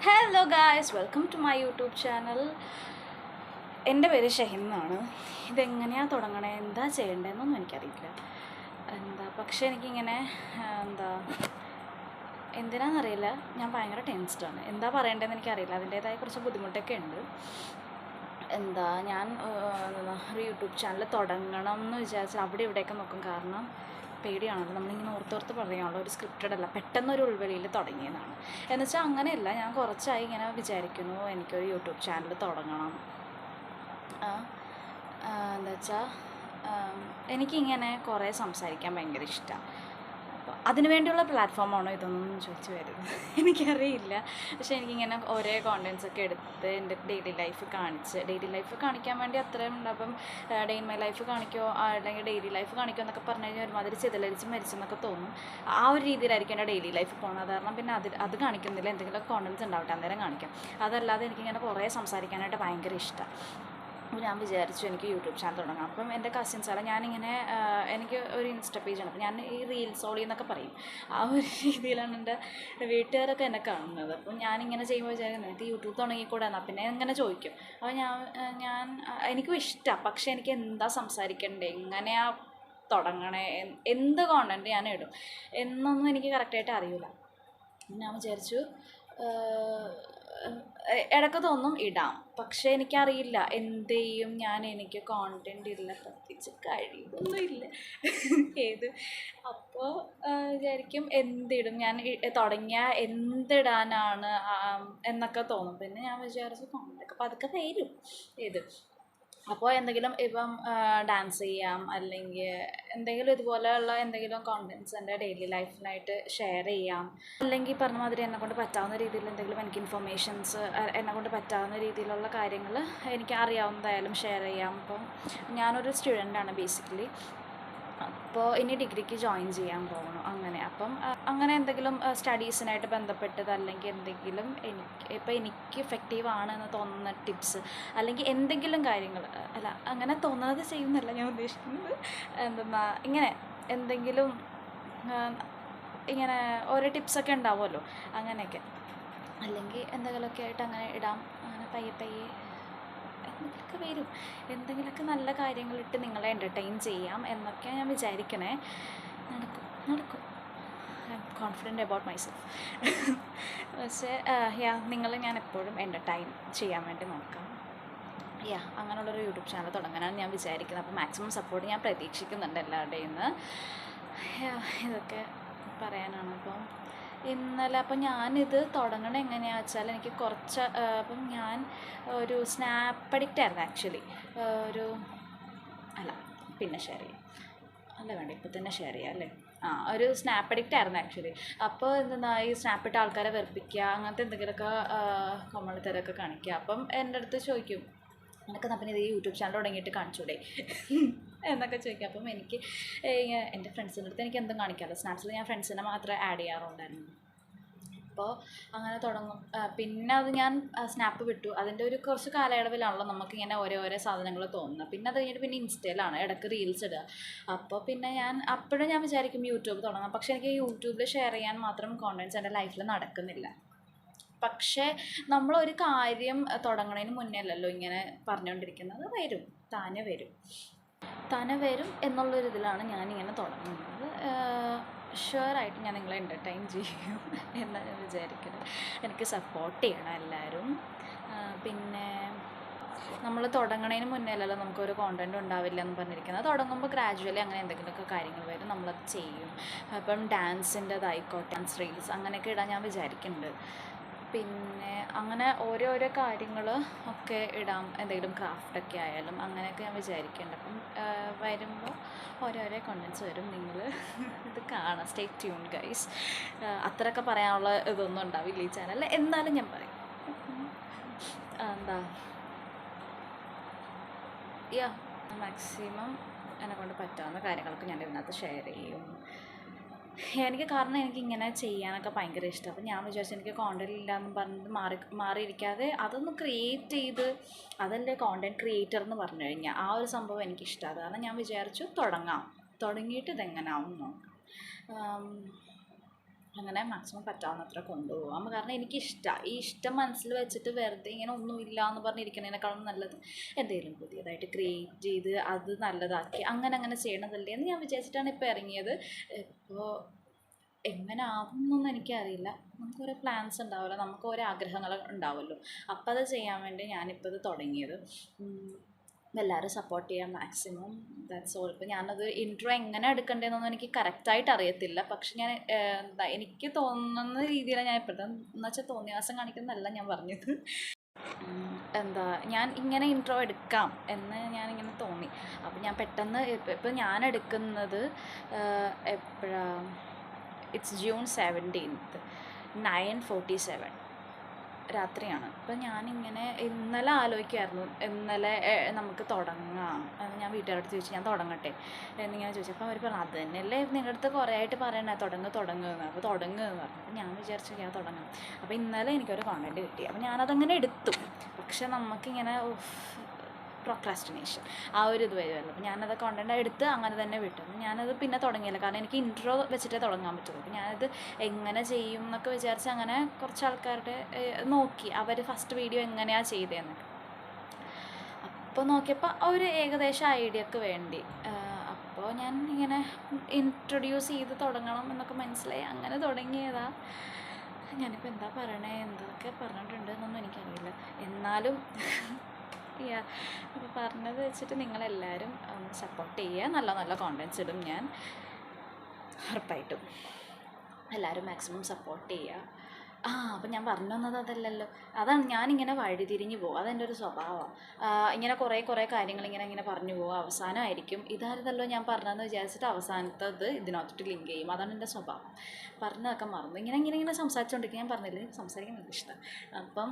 Hello guys, welcome to my YouTube channel. എൻ്റെ പേര് ഷഹിൻ എന്നാണ്. ഇതെങ്ങനെയാണ് തുടങ്ങണേ, എന്താ ചെയ്യേണ്ടതെന്നൊന്നും എനിക്കറിയില്ല. പക്ഷേ എനിക്കിങ്ങനെ എന്താ എന്തിനാണെന്നറിയില്ല, ഞാൻ ഭയങ്കര ടെൻസ്ഡാണ്. എന്താ പറയേണ്ടതെന്ന് എനിക്കറിയില്ല. അതിൻ്റേതായ കുറച്ച് ബുദ്ധിമുട്ടൊക്കെ ഉണ്ട്. ഞാൻ ഒരു യൂട്യൂബ് ചാനൽ തുടങ്ങണം എന്ന് വിചാരിച്ചാൽ അവിടെ ഇവിടെയൊക്കെ നോക്കും. കാരണം പേടിയാണല്ലോ, നമ്മളിങ്ങനെ ഓർത്തോർത്ത് പറയാനുള്ള ഒരു സ്ക്രിപ്റ്റഡ് അല്ല, പെട്ടെന്നൊരു ഉൾവലിയിൽ തുടങ്ങിയതാണ്. എന്നുവെച്ചാൽ അങ്ങനെയല്ല, ഞാൻ കുറച്ചായി ഇങ്ങനെ വിചാരിക്കുന്നു എനിക്കൊരു യൂട്യൂബ് ചാനൽ തുടങ്ങണം. എന്താ വെച്ചാൽ എനിക്കിങ്ങനെ കുറേ സംസാരിക്കാൻ ഭയങ്കര ഇഷ്ടമാണ്. അപ്പോൾ അതിന് വേണ്ടിയുള്ള പ്ലാറ്റ്ഫോമാണോ ഇതൊന്നും ചോദിച്ചു വരുന്നത് എനിക്കറിയില്ല. പക്ഷേ എനിക്കിങ്ങനെ ഓരോ കോണ്ടൻസൊക്കെ എടുത്ത് എൻ്റെ ഡെയിലി ലൈഫ് കാണിക്കാൻ വേണ്ടി അത്രയും ഉണ്ട്. അപ്പം ഡേ ഇൻ മൈ ലൈഫ് കാണിക്കുമോ അല്ലെങ്കിൽ ഡെയിലി ലൈഫ് കാണിക്കുമോ എന്നൊക്കെ പറഞ്ഞു കഴിഞ്ഞാൽ ഒരുമാതിരി ചിതലരിച്ച് മരിച്ചെന്നൊക്കെ തോന്നും. ആ ഒരു രീതിയിലായിരിക്കും എൻ്റെ ഡെയിലി ലൈഫ് പോകുന്നത്. കാരണം പിന്നെ അത് കാണിക്കുന്നില്ല, എന്തെങ്കിലും കോണ്ടൻസ് ഉണ്ടാവട്ടെ അന്നേരം കാണിക്കാം. അതല്ലാതെ എനിക്കിങ്ങനെ കുറേ സംസാരിക്കാനായിട്ട് ഭയങ്കര ഇഷ്ടമാണ്. അപ്പോൾ ഞാൻ വിചാരിച്ചു എനിക്ക് യൂട്യൂബ് ചാനൽ തുടങ്ങാം. അപ്പം എൻ്റെ കസിൻസാണ്, ഞാനിങ്ങനെ എനിക്ക് ഒരു ഇൻസ്റ്റ പേജാണ്. അപ്പം ഞാൻ ഈ റീൽസ് ഓളി എന്നൊക്കെ പറയും, ആ ഒരു രീതിയിലാണ് എൻ്റെ വീട്ടുകാരൊക്കെ എന്നെ കാണുന്നത്. അപ്പം ഞാനിങ്ങനെ ചെയ്യുമ്പോൾ വിചാരിക്കുന്നത് എനിക്ക് യൂട്യൂബ് തുടങ്ങിക്കൂടെ എന്നാൽ പിന്നെ ഇങ്ങനെ ചോദിക്കും. അപ്പോൾ ഞാൻ എനിക്കും ഇഷ്ടമാണ്. പക്ഷേ എനിക്ക് എന്താ സംസാരിക്കണ്ടേ, എങ്ങനെയാ തുടങ്ങണേ, എന്ത് കോണ്ടൻറ്റ് ഞാൻ ഇടും എന്നൊന്നും എനിക്ക് കറക്റ്റായിട്ട് അറിയില്ല. ഞാൻ വിചാരിച്ചു ഇടയ്ക്ക് തോന്നും ഇടാം, പക്ഷേ എനിക്കറിയില്ല എന്ത് ചെയ്യും ഞാൻ. എനിക്ക് കോണ്ടൻറ്റ് ഇല്ല, പ്രത്യേകിച്ച് കഴിവൊന്നുമില്ല ഏത്. അപ്പോൾ വിചാരിക്കും എന്തിടും ഞാൻ, തുടങ്ങിയാൽ എന്തിടാനാണ് എന്നൊക്കെ തോന്നും. പിന്നെ ഞാൻ വിചാരിച്ചു കോണ്ടൻറ്റൊക്കെ പതുക്കെ വരും അപ്പോൾ എന്തെങ്കിലും ഇപ്പം ഡാൻസ് ചെയ്യാം, അല്ലെങ്കിൽ എന്തെങ്കിലും ഇതുപോലെയുള്ള എന്തെങ്കിലും കോണ്ടൻറ്റ്സ് എൻ്റെ ഡെയിലി ലൈഫിനായിട്ട് ഷെയർ ചെയ്യാം. അല്ലെങ്കിൽ പറഞ്ഞ മാതിരി എന്നെക്കൊണ്ട് പറ്റാവുന്ന രീതിയിൽ എന്തെങ്കിലും എനിക്ക് ഇൻഫർമേഷൻസ് എന്നെക്കൊണ്ട് പറ്റാവുന്ന രീതിയിലുള്ള കാര്യങ്ങൾ എനിക്ക് അറിയാവുന്നതായാലും ഷെയർ ചെയ്യാം. അപ്പം ഞാനൊരു സ്റ്റുഡൻ്റാണ് ബേസിക്കലി. അപ്പോൾ ഇനി ഡിഗ്രിക്ക് ജോയിൻ ചെയ്യാൻ പോകണം. അങ്ങനെ എന്തെങ്കിലും സ്റ്റഡീസിനായിട്ട് ബന്ധപ്പെട്ടത്, അല്ലെങ്കിൽ എന്തെങ്കിലും എനിക്ക് എഫക്റ്റീവ് ആണെന്ന് തോന്നുന്ന ടിപ്സ്, അല്ലെങ്കിൽ എന്തെങ്കിലും കാര്യങ്ങൾ അല്ല അങ്ങനെ തോന്നുന്നത് ചെയ്യുന്നല്ല ഞാൻ ഉദ്ദേശിക്കുന്നത്. ഇങ്ങനെ എന്തെങ്കിലും ഇങ്ങനെ ഓരോ ടിപ്സൊക്കെ ഉണ്ടാവുമല്ലോ, അങ്ങനെയൊക്കെ. അല്ലെങ്കിൽ എന്തെങ്കിലുമൊക്കെ ആയിട്ട് അങ്ങനെ ഇടാം. അങ്ങനെ പയ്യെ എന്തെങ്കിലുമൊക്കെ വരും, എന്തെങ്കിലുമൊക്കെ നല്ല കാര്യങ്ങളിട്ട് നിങ്ങളെ എൻ്റർടൈൻ ചെയ്യാം എന്നൊക്കെയാണ് ഞാൻ വിചാരിക്കണേ. നടക്കും. I M confident about myself. പക്ഷേ ഞാൻ എപ്പോഴും എൻ്റർടൈൻ ചെയ്യാൻ വേണ്ടി നോക്കാം. അങ്ങനെയുള്ളൊരു യൂട്യൂബ് ചാനൽ തുടങ്ങാനാണ് ഞാൻ വിചാരിക്കുന്നത്. അപ്പോൾ മാക്സിമം സപ്പോർട്ട് ഞാൻ പ്രതീക്ഷിക്കുന്നുണ്ട് എല്ലാവരുടെയും നിന്ന്. ഇതൊക്കെ പറയാനാണ്. അപ്പം ഞാനിത് തുടങ്ങണത് എങ്ങനെയാണെന്ന് വെച്ചാൽ, എനിക്ക് കുറച്ച് അപ്പം ഞാൻ ഒരു സ്നാപ്പ് അഡിക്റ്റ് ആയിരുന്നു ആക്ച്വലി. പിന്നെ ഷെയർ ചെയ്യാം, വേണ്ട ഇപ്പം തന്നെ ഷെയർ ചെയ്യാം അല്ലേ. ഒരു സ്നാപ്പ് അഡിക്റ്റ് ആയിരുന്നു ആക്ച്വലി. അപ്പോൾ ഈ സ്നാപ്പ് ഇട്ട ആൾക്കാരെ വെറുപ്പിക്കുക, അങ്ങനത്തെ എന്തെങ്കിലുമൊക്കെ കോമളിത്തരമൊക്കെ കാണിക്കുക. അപ്പം എൻ്റെ അടുത്ത് ചോദിക്കും, നിനക്ക് അപ്പം ഇത് യൂട്യൂബ് ചാനൽ തുടങ്ങിയിട്ട് കാണിച്ചൂടെ എന്നൊക്കെ ചോദിക്കും. അപ്പം എനിക്ക് എൻ്റെ ഫ്രണ്ട്സിൻ്റെ അടുത്ത് എനിക്ക് എന്തും കാണിക്കാമല്ലോ. സ്നാപ്സിൽ ഞാൻ ഫ്രണ്ട്സിനെ മാത്രമേ ആഡ് ചെയ്യാറുണ്ടായിരുന്നു. അപ്പോൾ അങ്ങനെ തുടങ്ങും. പിന്നെ അത് ഞാൻ സ്നാപ്പ് വിട്ടു. അതിൻ്റെ ഒരു കുറച്ച് കാലയളവിലാണല്ലോ നമുക്കിങ്ങനെ ഓരോ സാധനങ്ങൾ തോന്നുന്നത്. പിന്നെ അത് കഴിഞ്ഞിട്ട് പിന്നെ ഇൻസ്റ്റയിലാണ് ഇടയ്ക്ക് റീൽസ് ഇടുക. അപ്പോൾ പിന്നെ അപ്പോഴും ഞാൻ വിചാരിക്കും യൂട്യൂബ് തുടങ്ങാം. പക്ഷേ എനിക്ക് യൂട്യൂബിൽ ഷെയർ ചെയ്യാൻ മാത്രം കോണ്ടൻറ്റ്സ് എൻ്റെ ലൈഫിൽ നടക്കുന്നില്ല. പക്ഷേ നമ്മളൊരു കാര്യം തുടങ്ങുന്നതിന് മുന്നേ അല്ലല്ലോ ഇങ്ങനെ പറഞ്ഞുകൊണ്ടിരിക്കുന്നത്. താനെ വരും എന്നുള്ളൊരിതിലാണ് ഞാനിങ്ങനെ തുടങ്ങുന്നത്. ഷുവറായിട്ട് ഞാൻ നിങ്ങളെ എൻ്റർടൈൻ ചെയ്യും എന്നാണ് ഞാൻ വിചാരിക്കുന്നത്. എനിക്ക് സപ്പോർട്ട് ചെയ്യണം എല്ലാവരും. പിന്നെ നമ്മൾ തുടങ്ങുന്നതിന് മുന്നേ അല്ലല്ലോ നമുക്കൊരു കോണ്ടൻറ്റ് ഉണ്ടാവില്ല എന്ന് പറഞ്ഞിരിക്കുന്നത്. തുടങ്ങുമ്പോൾ ഗ്രാജുവലി അങ്ങനെ എന്തെങ്കിലുമൊക്കെ കാര്യങ്ങൾ വരും, നമ്മളത് ചെയ്യും. അപ്പം ഡാൻസിൻ്റെതായിക്കോട്ടെ, ഡാൻസ് റീൽസ് അങ്ങനെയൊക്കെ ഇടാൻ ഞാൻ വിചാരിക്കുന്നുണ്ട്. പിന്നെ അങ്ങനെ ഓരോരോ കാര്യങ്ങൾ ഒക്കെ ഇടാം, എന്തെങ്കിലും ക്രാഫ്റ്റൊക്കെ ആയാലും അങ്ങനെയൊക്കെ ഞാൻ വിചാരിക്കുന്നുണ്ട്. അപ്പം വരുമ്പോൾ ഓരോരോ കോണ്ടൻറ്റ്സ് വരും. നിങ്ങൾ ഇത് കാണാം. Stay tune guys. അത്രയൊക്കെ പറയാനുള്ള ഇതൊന്നും ഉണ്ടാവില്ല ഈ ചാനലിൽ, എന്നാലും ഞാൻ പറയും. മാക്സിമം എന്നെക്കൊണ്ട് പറ്റാവുന്ന കാര്യങ്ങളൊക്കെ ഞാൻ ഇതിനകത്ത് ഷെയർ ചെയ്യും. കാരണം എനിക്കിങ്ങനെ ചെയ്യാനൊക്കെ ഭയങ്കര ഇഷ്ടം. അപ്പം ഞാൻ വിചാരിച്ചു എനിക്ക് കോണ്ടൻറ്റ് ഇല്ലയെന്ന് പറഞ്ഞിട്ട് മാറിയിരിക്കാതെ അതൊന്ന് ക്രിയേറ്റ് ചെയ്ത്, അതല്ലേ കോണ്ടൻറ്റ് ക്രിയേറ്റർ എന്ന് പറഞ്ഞു കഴിഞ്ഞാൽ, ആ ഒരു സംഭവം എനിക്കിഷ്ടമാണ്. കാരണം ഞാൻ വിചാരിച്ചു തുടങ്ങിയിട്ട് ഇതെങ്ങനെയാവും നോക്കാം. അങ്ങനെ മാക്സിമം പറ്റാവുന്നത്ര കൊണ്ടുപോകാം. കാരണം എനിക്കിഷ്ടമാണ് ഈ ഇഷ്ടം മനസ്സിൽ വെച്ചിട്ട് വെറുതെ ഇങ്ങനെ ഒന്നുമില്ല എന്ന് പറഞ്ഞിരിക്കുന്നതിനേക്കാളും നല്ലത് എന്തെങ്കിലും പുതിയതായിട്ട് ക്രിയേറ്റ് ചെയ്ത് അത് നല്ലതാക്കി അങ്ങനെ ചെയ്യണതല്ലേ എന്ന് ഞാൻ വിചാരിച്ചിട്ടാണ് ഇപ്പോൾ ഇറങ്ങിയത്. ഇപ്പോൾ എങ്ങനെ ആവുമെന്നൊന്നും എനിക്കറിയില്ല. നമുക്കൊരോ പ്ലാൻസ് ഉണ്ടാവുമല്ലോ, നമുക്ക് ഓരോ ആഗ്രഹങ്ങൾ ഉണ്ടാവുമല്ലോ. അപ്പം അത് ചെയ്യാൻ വേണ്ടി ഞാനിപ്പോൾ ഇത് തുടങ്ങിയത്. എല്ലാവരും സപ്പോർട്ട് ചെയ്യാം മാക്സിമം. That's all. ഇപ്പോൾ ഞാനത് ഇൻട്രോ എങ്ങനെ എടുക്കേണ്ടതെന്നൊന്നും എനിക്ക് കറക്റ്റായിട്ട് അറിയത്തില്ല. പക്ഷെ ഞാൻ എന്താ എനിക്ക് തോന്നുന്ന രീതിയിലാണ് ഞാൻ ഇപ്പോഴത്തെ എന്ന് വെച്ചാൽ തോന്നിയാസം കാണിക്കുന്നതല്ല ഞാൻ പറഞ്ഞത്. എന്താ ഞാൻ ഇങ്ങനെ ഇൻട്രോ എടുക്കാം എന്ന് ഞാനിങ്ങനെ തോന്നി. അപ്പം ഞാൻ പെട്ടെന്ന് ഇപ്പം ഞാൻ എടുക്കുന്നത് എപ്പോഴാണ്, ഇറ്റ്സ് ജൂൺ 17th 9:47 രാത്രിയാണ്. അപ്പം ഞാനിങ്ങനെ ഇന്നലെ ആലോചിക്കുമായിരുന്നു, ഇന്നലെ നമുക്ക് തുടങ്ങാം. ഞാൻ വീട്ടുകാരുടെ ചോദിച്ചു ഞാൻ തുടങ്ങട്ടെ എന്നിങ്ങനെ ചോദിച്ചു. അപ്പോൾ അവർ പറഞ്ഞു അത് തന്നെയല്ലേ നിങ്ങളുടെ അടുത്ത് കുറേ ആയിട്ട് പറയണേ തുടങ്ങുമെന്ന്. അപ്പോൾ തുടങ്ങുമെന്ന് പറഞ്ഞു. അപ്പോൾ ഞാൻ വിചാരിച്ചു ഞാൻ തുടങ്ങാം. അപ്പോൾ ഇന്നലെ എനിക്കൊരു കോണ്ടൻറ്റ് കിട്ടി. അപ്പോൾ ഞാനതങ്ങനെ എടുത്തു. പക്ഷെ നമുക്കിങ്ങനെ പ്രൊക്രാസ്റ്റിനേഷൻ ആ ഒരു ഇത് വരുമല്ലോ. അപ്പോൾ ഞാനത് കോണ്ടൻറ്റ് എടുത്ത് അങ്ങനെ തന്നെ വിട്ടു. ഞാനത് പിന്നെ തുടങ്ങിയില്ല. കാരണം എനിക്ക് ഇൻട്രോ വെച്ചിട്ടേ തുടങ്ങാൻ പറ്റുള്ളൂ. അപ്പോൾ ഞാനത് എങ്ങനെ ചെയ്യും എന്നൊക്കെ വിചാരിച്ച് അങ്ങനെ കുറച്ച് ആൾക്കാരുടെ നോക്കി അവർ ഫസ്റ്റ് വീഡിയോ എങ്ങനെയാണ് ചെയ്തതെന്ന്. അപ്പോൾ നോക്കിയപ്പോൾ ഒരു ഏകദേശം ഐഡിയക്ക് വേണ്ടി അപ്പോൾ ഞാൻ ഇങ്ങനെ ഇൻട്രൊഡ്യൂസ് ചെയ്ത് തുടങ്ങണം എന്നൊക്കെ മനസ്സിലായി. അങ്ങനെ തുടങ്ങിയതാ. ഞാനിപ്പോൾ എന്താ പറയണേ, എന്തൊക്കെ പറഞ്ഞിട്ടുണ്ട് എന്നൊന്നും എനിക്കറിയില്ല. എന്നാലും അപ്പോൾ പറഞ്ഞത് വെച്ചിട്ട് നിങ്ങളെല്ലാവരും സപ്പോർട്ട് ചെയ്യുക. നല്ല നല്ല കോണ്ടൻറ്റ്സ് ഇടും ഞാൻ ഉറപ്പായിട്ടും. എല്ലാവരും മാക്സിമം സപ്പോർട്ട് ചെയ്യുക. അപ്പം ഞാൻ പറഞ്ഞു വന്നത് അതല്ലല്ലോ. അതാണ് ഞാനിങ്ങനെ വഴിതിരിഞ്ഞ് പോകും. അതെൻ്റെ ഒരു സ്വഭാവമാണ്. ഇങ്ങനെ കുറേ കാര്യങ്ങൾ ഇങ്ങനെ പറഞ്ഞു പോകും. അവസാനമായിരിക്കും ഇതായിരുന്നല്ലോ ഞാൻ പറഞ്ഞതെന്ന് വിചാരിച്ചിട്ട് അവസാനത്തത് ഇതിനകത്തോട്ട് ലിങ്ക് ചെയ്യും. അതാണ് എൻ്റെ സ്വഭാവം. പറഞ്ഞതൊക്കെ മറന്നു. ഇങ്ങനെ സംസാരിച്ചുകൊണ്ടിരിക്കും. ഞാൻ പറഞ്ഞില്ലേ സംസാരിക്കാൻ എനിക്ക് ഇഷ്ടം. അപ്പം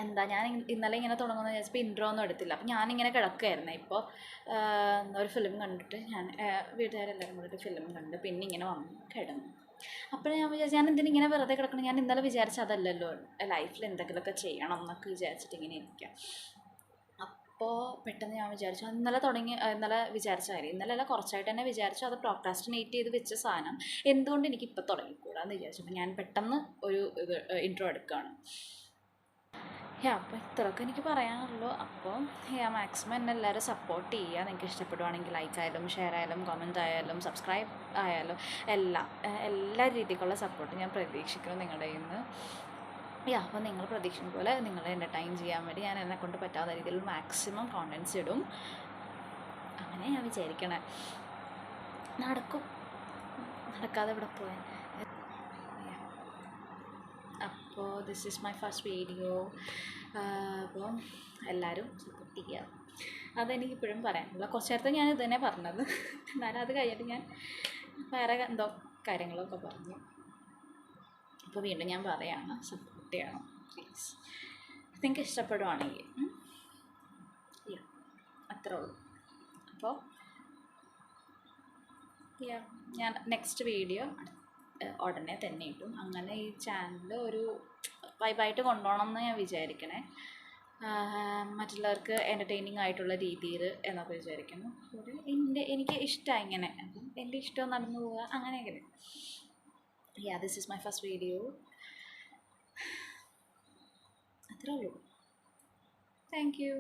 എന്താ ഞാൻ ഇന്നലെ ഇങ്ങനെ തുടങ്ങുമെന്ന് വിചാരിച്ചപ്പോൾ ഇൻട്രോ ഒന്നും എടുത്തില്ല. അപ്പം ഞാനിങ്ങനെ കിടക്കുകയായിരുന്നു. ഇപ്പോൾ ഒരു ഫിലിം കണ്ടിട്ട് ഞാൻ വീട്ടുകാരെല്ലാവരും കൂടിയിട്ട് ഫിലിം കണ്ട് പിന്നെ ഇങ്ങനെ വന്ന് കിടന്നു. അപ്പോൾ ഞാൻ വിചാരിച്ചു ഞാൻ എന്തിനിങ്ങനെ വെറുതെ കിടക്കണം. ഞാൻ ഇന്നലെ വിചാരിച്ചതല്ലല്ലോ ലൈഫിൽ എന്തെങ്കിലുമൊക്കെ ചെയ്യണം എന്നൊക്കെ വിചാരിച്ചിട്ട് ഇങ്ങനെ ഇരിക്കാം. അപ്പോൾ പെട്ടെന്ന് ഞാൻ വിചാരിച്ചു ഇന്നലെ വിചാരിച്ച കാര്യം ഇന്നലെ കുറച്ചായിട്ട് തന്നെ വിചാരിച്ചു. അത് പ്രോക്രാസ്റ്റിനേറ്റ് ചെയ്ത് വെച്ച സാധനം എന്തുകൊണ്ട് എനിക്കിപ്പോൾ തുടങ്ങിക്കൂടാന്ന് വിചാരിച്ചു. അപ്പോൾ ഞാൻ പെട്ടെന്ന് ഒരു ഇൻട്രോ എടുക്കുകയാണ്. അപ്പോൾ ഇത്രയൊക്കെ എനിക്ക് പറയാനുള്ളൂ. അപ്പോൾ മാക്സിമം എന്നെ എല്ലാവരും സപ്പോർട്ട് ചെയ്യുക. നിങ്ങൾക്ക് ഇഷ്ടപ്പെടുവാണെങ്കിൽ ലൈക്ക് ആയാലും ഷെയർ ആയാലും കമൻറ്റ് ആയാലും സബ്സ്ക്രൈബ് ആയാലും എല്ലാ രീതിക്കുള്ള സപ്പോർട്ട് ഞാൻ പ്രതീക്ഷിക്കുന്നു നിങ്ങളുടെ കയ്യിൽ നിന്ന്. അപ്പോൾ നിങ്ങൾ പ്രതീക്ഷിക്കുന്ന പോലെ നിങ്ങളെ എൻ്റർടൈൻ ചെയ്യാൻ വേണ്ടി ഞാൻ എന്നെക്കൊണ്ട് പറ്റാവുന്ന രീതിയിൽ മാക്സിമം കോണ്ടൻറ്റ്സ് ഇടും. അങ്ങനെ ഞാൻ വിചാരിക്കണേ. നടക്കും, നടക്കാതെ ഇവിടെ പോയാൽ. അപ്പോൾ this is my first video. അപ്പോൾ എല്ലാവരും സപ്പോർട്ട് ചെയ്യുക. അതെനിക്കിപ്പോഴും പറയാനുള്ള. കുറച്ച് നേരത്തെ ഞാൻ ഇത് തന്നെ പറഞ്ഞത്. എന്നാലും അത് കഴിഞ്ഞിട്ട് ഞാൻ വേറെ എന്തോ കാര്യങ്ങളൊക്കെ പറഞ്ഞു. അപ്പോൾ വീണ്ടും ഞാൻ പറയുകയാണ്, സപ്പോർട്ട് ചെയ്യണം പ്ലീസ്. നിങ്ങൾക്ക് ഇഷ്ടപ്പെടുവാണെങ്കിൽ അത്രേ ഉള്ളൂ. അപ്പോൾ ഞാൻ നെക്സ്റ്റ് വീഡിയോ ഉടനെ തന്നെ ഇട്ടും. അങ്ങനെ ഈ ചാനൽ ഒരു വൈബായിട്ട് കൊണ്ടുപോകണം എന്ന് ഞാൻ വിചാരിക്കണേ. മറ്റുള്ളവർക്ക് എൻ്റർടൈനിങ് ആയിട്ടുള്ള രീതിയിൽ എന്നൊക്കെ വിചാരിക്കുന്നു. എനിക്ക് ഇഷ്ടമാണ് ഇങ്ങനെ. അപ്പം എൻ്റെ ഇഷ്ടം നടന്നു പോവുക അങ്ങനെയൊക്കെ. This is my first video. അത്രേ ഉള്ളൂ. Thank you.